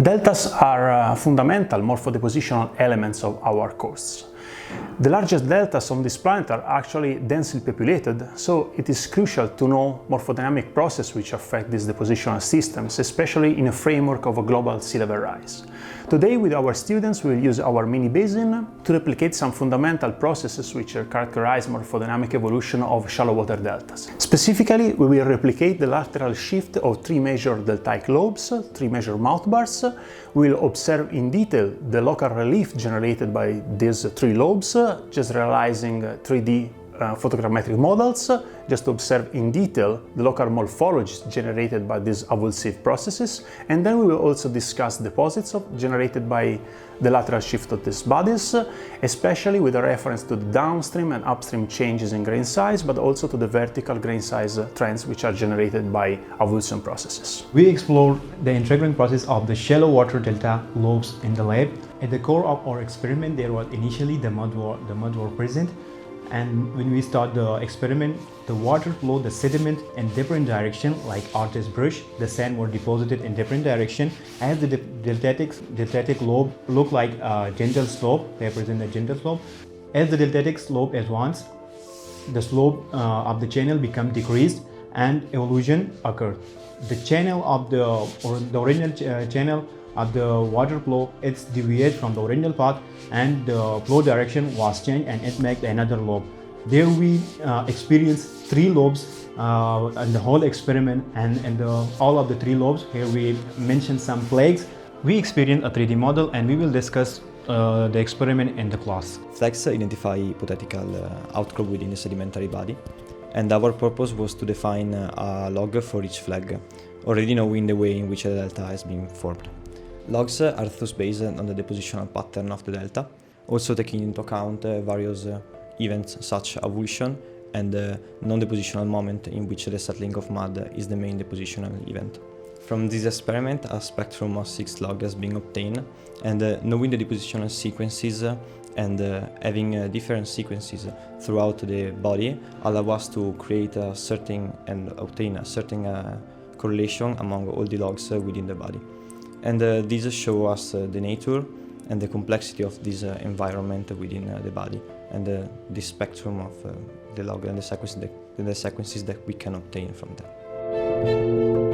Deltas are fundamental morphodepositional elements of our coasts. The largest deltas on this planet are actually densely populated, so it is crucial to know morphodynamic processes which affect these depositional systems, especially in a framework of a global sea level rise. Today, with our students, we will use our mini basin to replicate some fundamental processes which characterize morphodynamic evolution of shallow water deltas. Specifically, we will replicate the lateral shift of three major deltaic lobes, three major mouth bars. We will observe in detail the local relief generated by these three lobes, just realizing 3D photogrammetric models, just to observe in detail the local morphologies generated by these avulsive processes, and then we will also discuss deposits generated by the lateral shift of these bodies, especially with a reference to the downstream and upstream changes in grain size, but also to the vertical grain size trends which are generated by avulsion processes. We explored the integrating process of the shallow water delta lobes in the lab. At the core of our experiment, there was initially the mud were present. And when we start the experiment, the water flow, the sediment in different direction, like artist brush, the sand were deposited in different direction. As the deltaic lobe look like a gentle slope, represent a gentle slope. As the deltaic slope advance, the slope of the channel become decreased and evolution occurred. The channel of the original channel of the water flow, it's deviate from the original path, and the flow direction was changed and it made another lobe. There we experienced three lobes in the whole experiment, and all of the three lobes, here we mentioned some flags. We experienced a 3D model and we will discuss the experiment in the class. Flags identify hypothetical outcrop within the sedimentary body, and our purpose was to define a log for each flag, already knowing the way in which a delta has been formed. Logs are thus based on the depositional pattern of the delta, also taking into account various events such avulsion and non-depositional moment in which the settling of mud is the main depositional event. From this experiment, a spectrum of 6 logs has been obtained, and knowing the depositional sequences and having different sequences throughout the body allow us to create a certain and obtain a certain correlation among all the logs within the body. And these show us the nature and the complexity of this environment within the body, and the spectrum of the log and the sequences that we can obtain from them.